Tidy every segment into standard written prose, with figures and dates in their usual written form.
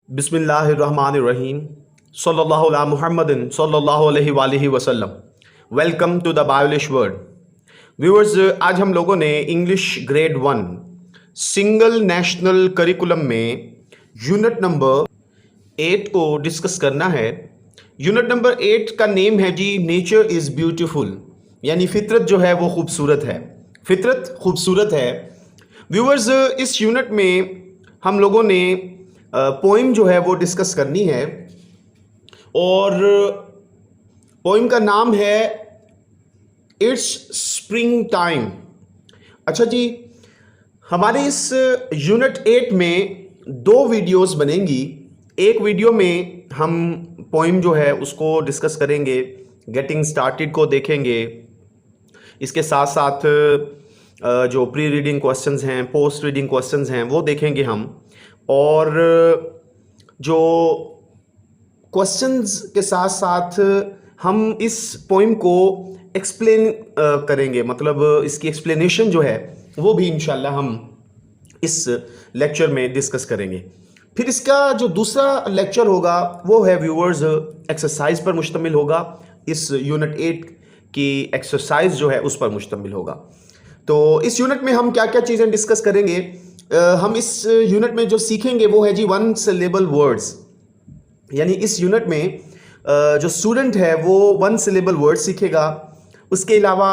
बिस्मिल्लाहिर्रहमानिर्रहीम सल्लल्लाहु अला मुहम्मदिन सल्लल्लाहु अलैहि वसल्लम। Welcome to the Biolish world. Viewers, आज हम लोगों ने English grade 1 single national curriculum में यूनिट नंबर 8 को डिस्कस करना है। यूनिट नंबर 8 का नेम है जी नेचर इज़ ब्यूटीफुल, यानी फितरत जो है वो खूबसूरत है। फितरत खूबसूरत है। व्यूअर्स, इस यूनिट में हम लोगों ने पोइम जो है वो डिस्कस करनी है और पोइम का नाम है इट्स स्प्रिंग टाइम। अच्छा जी, हमारे इस यूनिट 8 में 2 वीडियोस बनेंगी। एक वीडियो में हम पोइम जो है उसको डिस्कस करेंगे, गेटिंग स्टार्टेड को देखेंगे। इसके साथ साथ जो प्री रीडिंग क्वेश्चंस हैं, पोस्ट रीडिंग क्वेश्चंस हैं वो देखेंगे हम, और जो क्वेश्चंस के साथ साथ हम इस पोइम को एक्सप्लेन करेंगे, मतलब इसकी एक्सप्लेनेशन जो है वो भी इंशाल्लाह हम इस लेक्चर में डिस्कस करेंगे। फिर इसका जो दूसरा लेक्चर होगा वो है व्यूअर्स एक्सरसाइज पर मुश्तमिल होगा। इस यूनिट 8 की एक्सरसाइज जो है उस पर मुश्तमिल होगा। तो इस यूनिट में हम क्या क्या चीज़ें डिस्कस करेंगे, हम इस यूनिट में जो सीखेंगे वो है जी 1 सिलेबल वर्ड्स, यानी इस यूनिट में जो स्टूडेंट है वो 1 सिलेबल वर्ड सीखेगा। उसके अलावा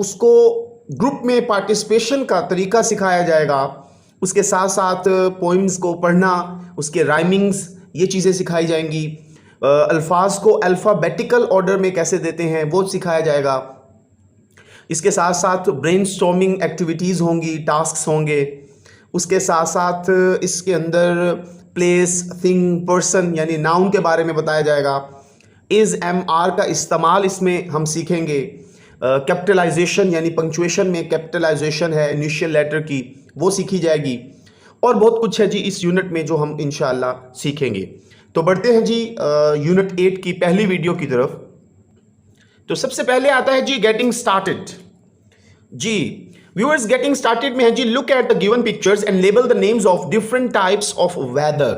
उसको ग्रुप में पार्टिसिपेशन का तरीका सिखाया जाएगा। उसके साथ साथ पोइम्स को पढ़ना, उसके राइमिंग्स, ये चीज़ें सिखाई जाएंगी। अल्फाज को अल्फ़ाबेटिकल ऑर्डर में कैसे देते हैं वो सिखाया जाएगा। इसके साथ साथ ब्रेनस्टॉर्मिंग एक्टिविटीज़ होंगी, टास्क्स होंगे। उसके साथ साथ इसके अंदर प्लेस, थिंग, पर्सन यानी नाउन के बारे में बताया जाएगा। इज़, एम, आर का इस्तेमाल इसमें हम सीखेंगे। कैपिटलाइजेशन यानी पंक्चुएशन में कैपिटलाइजेशन है इनिशियल लेटर की, वो सीखी जाएगी। और बहुत कुछ है जी इस यूनिट में जो हम इंशाअल्लाह सीखेंगे। तो बढ़ते हैं जी यूनिट 8 की पहली वीडियो की तरफ। तो सबसे पहले आता है जी गेटिंग स्टार्टेड। जी व्यूअर्स, गेटिंग स्टार्टेड में है जी look at the given pictures and label the names of different types of weather.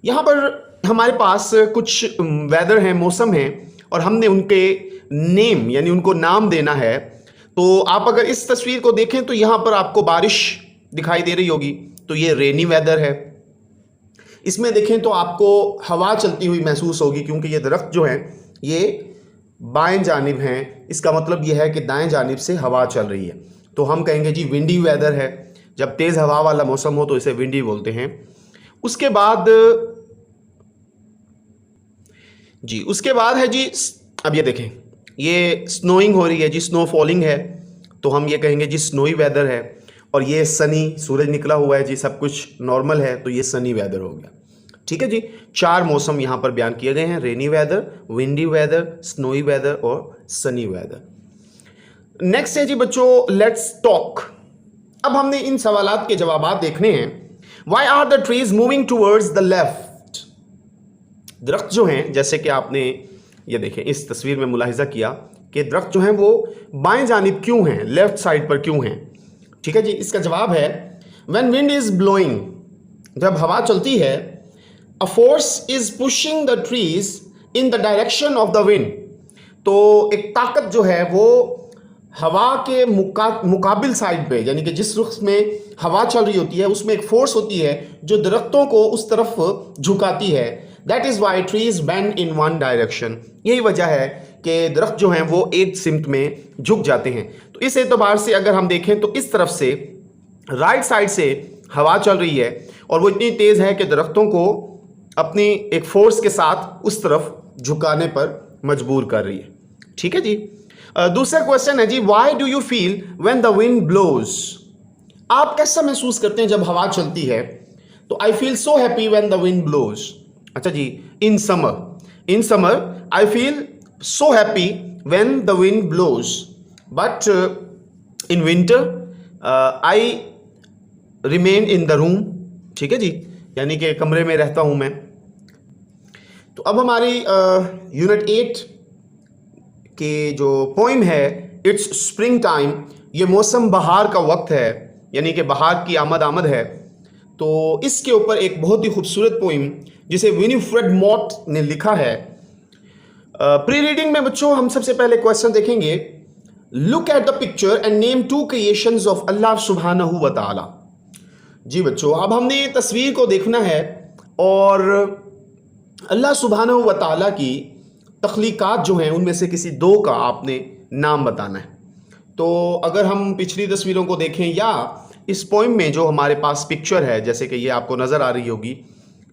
यहाँ पर हमारे पास कुछ वेदर हैं, मौसम हैं, और हमने उनके नेम यानी उनको नाम देना है। तो आप अगर इस तस्वीर को देखें तो यहाँ पर आपको बारिश दिखाई दे रही होगी, तो ये रेनी वेदर है। इसमें देखें तो आपको हवा चलती हुई महसूस होगी, क्योंकि ये दरख्त जो है ये बाएं जानिब हैं। इसका मतलब यह है कि दाएं जानिब से हवा चल रही है, तो हम कहेंगे जी विंडी वेदर है। जब तेज़ हवा वाला मौसम हो तो इसे विंडी बोलते हैं। उसके बाद है जी, अब ये देखें ये स्नोइंग हो रही है जी, स्नो फॉलिंग है, तो हम ये कहेंगे जी स्नोई वेदर है। और ये सनी, सूरज निकला हुआ है जी, सब कुछ नॉर्मल है, तो ये सनी वेदर हो गया। ठीक है जी, 4 मौसम यहाँ पर बयान किए गए हैं, rainy weather, windy weather, snowy weather और सनी वेदर। नेक्स्ट है जी बच्चों लेट्स टॉक। अब हमने इन सवालात के जवाब देखने हैं। Why are the trees moving towards the left. दरख्त जो हैं, जैसे कि आपने ये देखें इस तस्वीर में मुलाहिजा किया कि दरख्त जो हैं वो बाएं जानिब क्यों हैं, लेफ्ट साइड पर क्यों हैं। ठीक है जी, इसका जवाब है व्हेन विंड इज ब्लोइंग, जब हवा चलती है, a force is pushing the trees in the direction of the wind. तो एक ताकत जो है वो हवा के मुकाबिल साइड पे, यानी कि जिस रुख में हवा चल रही होती है उसमें एक फोर्स होती है जो दरख्तों को उस तरफ झुकाती है। That is why trees bend in one direction. यही वजह है कि दरख्त जो हैं वो एक सिमत में झुक जाते हैं। तो इस एतबार से अगर हम देखें तो इस तरफ से, राइट साइड से हवा चल रही है और वो इतनी तेज़ है कि दरख्तों को अपनी एक फोर्स के साथ उस तरफ झुकाने पर मजबूर कर रही है। ठीक है जी। दूसरा क्वेश्चन है जी why do you feel when the wind blows. आप कैसा महसूस करते हैं जब हवा चलती है। तो I feel so happy when the wind blows. अच्छा जी, in summer I feel so happy when the wind blows, but in winter I remain in the room. ठीक है जी, यानी कि कमरे में रहता हूं मैं। तो अब हमारी यूनिट 8 के जो पोइम है इट्स स्प्रिंग टाइम, ये मौसम बहार का वक्त है, यानी कि बहार की आमद है। तो इसके ऊपर एक बहुत ही खूबसूरत पोइम जिसे विनिफ्रेड मॉट ने लिखा है। प्री रीडिंग में बच्चों हम सबसे पहले क्वेश्चन देखेंगे, look at the picture and name 2 creations of अल्लाह सुब्हानहू व तआला। जी बच्चों, अब हमने तस्वीर को देखना है और अल्लाह सुब्हानहू व तआला की तख्लीकात जो हैं उनमें से किसी दो का आपने नाम बताना है। तो अगर हम पिछली तस्वीरों को देखें या इस पोइम में जो हमारे पास पिक्चर है, जैसे कि ये आपको नज़र आ रही होगी,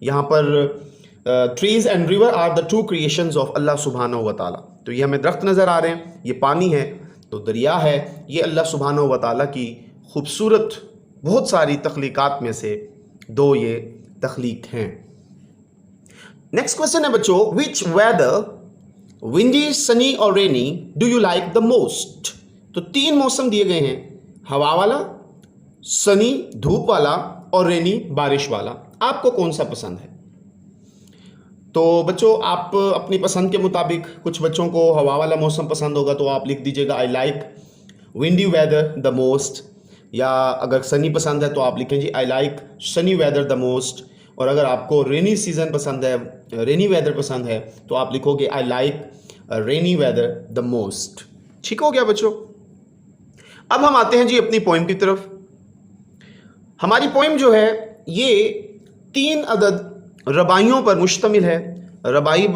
यहाँ पर trees and river are the 2 creations of अल्लाह सुब्हानहू व तआला। तो ये हमें दरख्त नज़र आ रहे हैं, ये पानी है, तो दरिया है, ये अल्लाह सुब्हानहू व तआला की खूबसूरत बहुत सारी तख्लीकात में से दो ये तख्लीक हैं। नेक्स्ट क्वेश्चन है बच्चों, विच वेदर विंडी, सनी और rainy do you like the most. तो 3 मौसम दिए गए हैं, हवा वाला, सनी धूप वाला और रेनी बारिश वाला। आपको कौन सा पसंद है? तो बच्चों आप अपनी पसंद के मुताबिक, कुछ बच्चों को हवा वाला मौसम पसंद होगा तो आप लिख दीजिएगा I like windy whether the most, या अगर सनी पसंद है तो आप लिखेंगे I like sunny whether the most, और अगर आपको रेनी सीजन पसंद है, रेनी वेदर पसंद है तो आप लिखोगे I like rainy whether the most. ठीक हो गया बच्चों। अब हम आते हैं जी अपनी पोइम की तरफ। हमारी पोइम जो है ये 3 अदद रबाइयों पर मुश्तमिल है। रबाई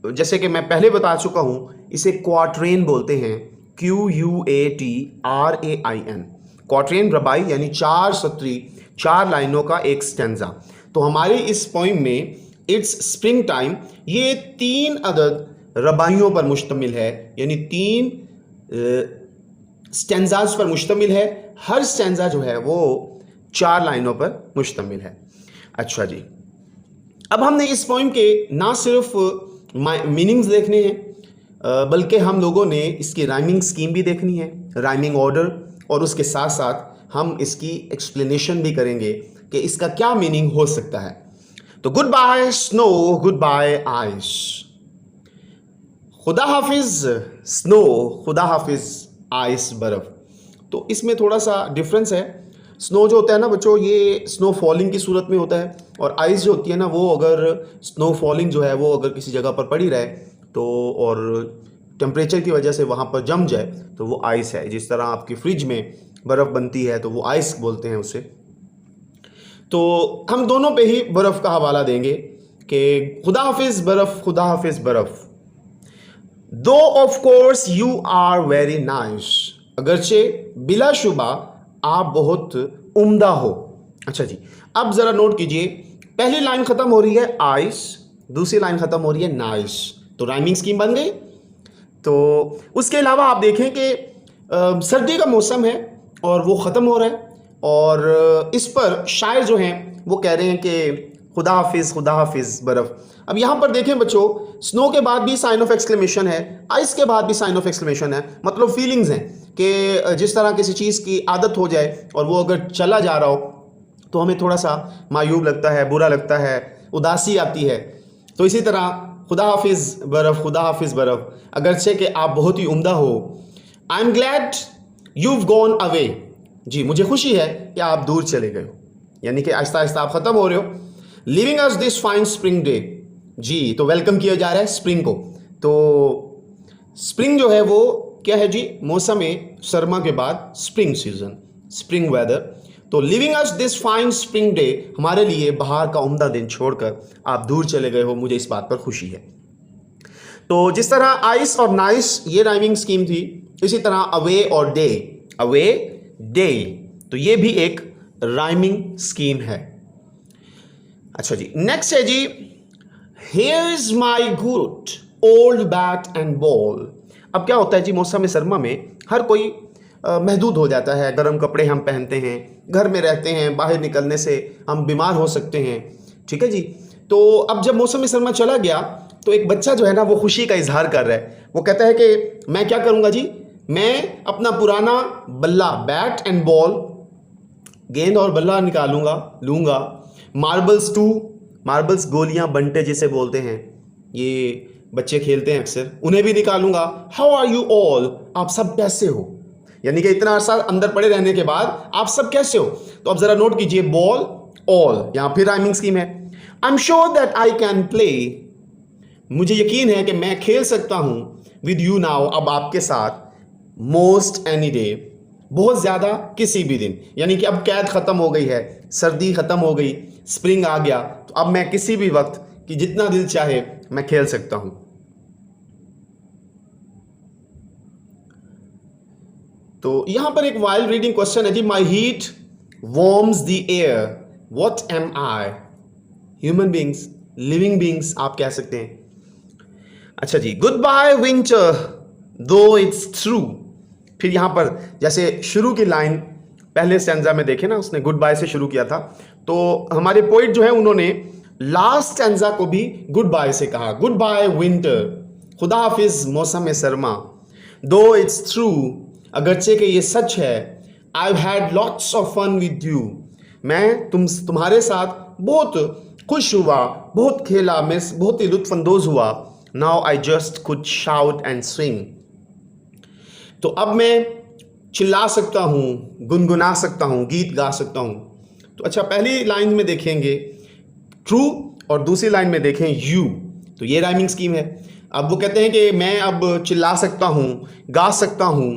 जैसे कि मैं पहले बता चुका हूं, इसे क्वाट्रेन बोलते हैं, QUATRAIN। क्वाट्रेन रबाई यानी 4 सत्री, 4 लाइनों का एक स्टैंजा। तो हमारी इस पोइम में इट्स स्प्रिंग टाइम ये 3 अदद रबाइयों पर मुश्तमिल है, यानी 3 स्टैंजाज पर मुश्तमिल है। हर स्टैंजा जो है वो 4 लाइनों पर मुश्तमिल है। अच्छा जी, अब हमने इस पोइम के ना सिर्फ मीनिंग्स देखने हैं बल्कि हम लोगों ने इसकी राइमिंग स्कीम भी देखनी है, राइमिंग ऑर्डर, और उसके साथ साथ हम इसकी एक्सप्लेनेशन भी करेंगे कि इसका क्या मीनिंग हो सकता है। तो goodbye snow, goodbye ice, खुदा हाफिज स्नो, खुदा हाफिज आइस बर्फ। तो इसमें थोड़ा सा डिफरेंस है। स्नो जो होता है ना बच्चों, ये स्नो फॉलिंग की सूरत में होता है, और आइस जो होती है ना वो अगर स्नो फॉलिंग जो है वो अगर किसी जगह पर पड़ी रहे तो और टेम्परेचर की वजह से वहाँ पर जम जाए तो वो आइस है। जिस तरह आपकी फ्रिज में बर्फ़ बनती है तो वो आइस बोलते हैं उसे। तो हम दोनों पे ही बर्फ़ का हवाला देंगे कि खुदा हाफिज़ बर्फ़, खुदा हाफिज़ बर्फ़। Though of course you are very nice, अगरचे बिलाशुबा आप बहुत उम्दा हो। अच्छा जी, अब ज़रा नोट कीजिए, पहली लाइन ख़त्म हो रही है आइस, दूसरी लाइन ख़त्म हो रही है नाइस, तो राइमिंग स्कीम बन गई। तो उसके अलावा आप देखें कि सर्दी का मौसम है और वो ख़त्म हो रहा है, और इस पर शायर जो हैं वो कह रहे हैं कि खुदा हाफिज़ बर्फ़। अब यहाँ पर देखें बच्चों, स्नो के बाद भी साइन ऑफ एक्सक्लेमेशन है, आइस के बाद भी साइन ऑफ एक्सक्लेमेशन है। मतलब फीलिंग्स हैं कि जिस तरह किसी चीज़ की आदत हो जाए और वो अगर चला जा रहा हो तो हमें थोड़ा सा मायूब लगता है, बुरा लगता है, उदासी आती है। तो इसी तरह खुदा हाफिज़ बर्फ़, खुदा हाफिज़ बर्फ़, अगरचे कि आप बहुत ही उम्दा हो। I am glad you've gone away, जी मुझे खुशी है कि आप दूर चले गए हो, यानी कि आहिस्ता आहिस्ता आप ख़त्म हो रहे हो। Living us this fine spring day, जी तो वेलकम किया जा रहा है स्प्रिंग को। तो स्प्रिंग जो है वो क्या है जी, मौसम सरमा के बाद स्प्रिंग सीजन, स्प्रिंग वेदर। तो living us this fine spring day, हमारे लिए बाहर का उम्दा दिन छोड़कर आप दूर चले गए हो, मुझे इस बात पर खुशी है। तो जिस तरह आइस और नाइस ये राइमिंग स्कीम थी, इसी तरह अवे और डे, अवे डे, तो ये भी एक राइमिंग स्कीम है। अच्छा जी, नेक्स्ट है जी, here is my good old bat and ball. अब क्या होता है जी, मौसम सरमा में हर कोई महदूद हो जाता है, गर्म कपड़े हम पहनते हैं, घर में रहते हैं, बाहर निकलने से हम बीमार हो सकते हैं, ठीक है जी। तो अब जब मौसम सरमा चला गया तो एक बच्चा जो है ना वो खुशी का इजहार कर रहा है। वो कहता है कि मैं क्या करूँगा जी, मैं अपना पुराना बल्ला, बैट एंड बॉल, गेंद और बल्ला निकालूंगा, लूँगा, मार्बल्स टू, मार्बल्स गोलियां बंटे जिसे बोलते हैं, ये बच्चे खेलते हैं अक्सर, उन्हें भी निकालूंगा। हाउ आर यू ऑल, आप सब कैसे हो, यानी कि इतना अर्सा अंदर पड़े रहने के बाद आप सब कैसे हो। तो अब ज़रा नोट कीजिए, बॉल ऑल, यहाँ फिर राइमिंग स्कीम है। I am sure that I can play, मुझे यकीन है कि मैं खेल सकता हूं विद यू नाउ, अब आपके साथ, मोस्ट एनी डे, बहुत ज़्यादा किसी भी दिन। यानी कि अब कैद ख़त्म हो गई है, सर्दी ख़त्म हो गई, स्प्रिंग आ गया, तो अब मैं किसी भी वक्त कि जितना दिल चाहे मैं खेल सकता हूं। तो यहां पर एक वाइल्ड रीडिंग क्वेश्चन है जी, my heat warms the air, what am I? Human beings, living beings आप कह सकते हैं। अच्छा जी, goodbye winter though it's true. फिर यहां पर जैसे शुरू की लाइन पहले स्टैंजा में देखे ना, उसने गुड बाय से शुरू किया था, तो हमारे पोइट जो है उन्होंने लास्ट स्टैंजा को भी गुड बाय से कहा, गुड बाय विंटर, खुदा हाफिज मौसम सरमा, दो इट्स ट्रू, अगरचे कि ये सच है, I had lots of fun with you, मैं तुम्हारे साथ बहुत खुश हुआ, बहुत खेला, मैं बहुत ही लुत्फानंदोज हुआ, now I just could shout and swing, तो अब मैं चिल्ला सकता हूँ, गुनगुना सकता हूँ, गीत गा सकता हूँ। तो अच्छा, पहली लाइन में देखेंगे ट्रू और दूसरी लाइन में देखें यू, तो ये राइमिंग स्कीम है। अब वो कहते हैं कि मैं अब चिल्ला सकता हूँ, गा सकता हूँ,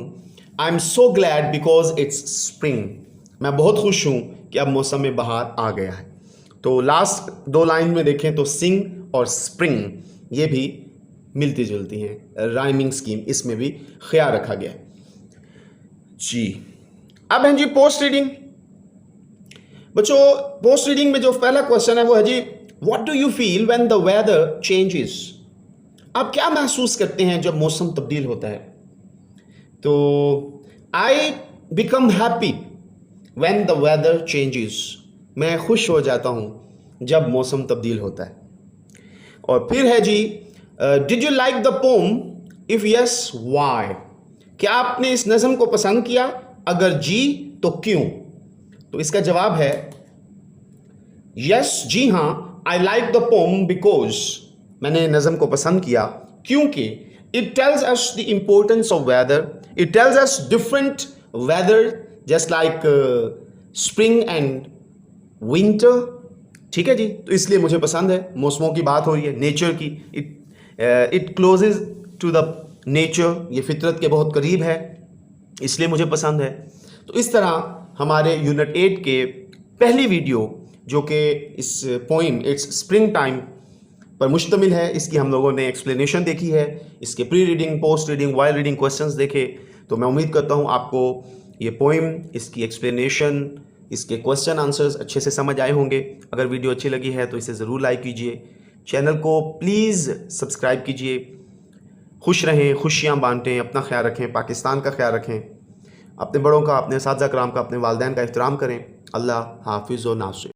I am so glad because it's spring, मैं बहुत खुश हूँ कि अब मौसम में बहार आ गया है। तो लास्ट दो लाइन में देखें तो सिंग और स्प्रिंग ये भी मिलती जुलती हैं, राइमिंग स्कीम इसमें भी ख्याल रखा गया जी। अब है जी पोस्ट रीडिंग। बच्चों, पोस्ट रीडिंग में जो पहला क्वेश्चन है वो है जी, what do you feel when the weather changes? आप क्या महसूस करते हैं जब मौसम तब्दील होता है? तो I become happy when the weather changes, मैं खुश हो जाता हूं जब मौसम तब्दील होता है। और फिर है जी, did you like the poem? If yes why, क्या आपने इस नज़म को पसंद किया? अगर जी तो क्यों? तो इसका जवाब है यस, जी हाँ, I like the poem because, मैंने नज़म को पसंद किया क्योंकि it tells us the importance of weather, it tells us different weather just like spring and winter. ठीक है जी, तो इसलिए मुझे पसंद है। मौसमों की बात हो रही है, नेचर की, it closes to the nature, ये फितरत के बहुत करीब है, इसलिए मुझे पसंद है। तो इस तरह हमारे यूनिट 8 के पहली वीडियो जो कि इस पोइम इट्स स्प्रिंग टाइम पर मुश्तमिल है, इसकी हम लोगों ने एक्सप्लेनेशन देखी है, इसके pre reading, post reading, while reading questions देखे। तो मैं उम्मीद करता हूँ आपको ये पोइम, इसकी एक्सप्लेनेशन, इसके क्वेश्चन आंसर्स अच्छे से समझ आए होंगे। अगर वीडियो अच्छी लगी है तो इसे ज़रूर लाइक कीजिए, चैनल को प्लीज़ सब्सक्राइब कीजिए। खुश रहें, खुशियाँ बांटें, अपना ख्याल रखें, पाकिस्तान का ख्याल रखें, अपने बड़ों का, अपने साथी कराम का, अपने वालिदैन का एहतराम करें। अल्लाह हाफिज़ व नासिर।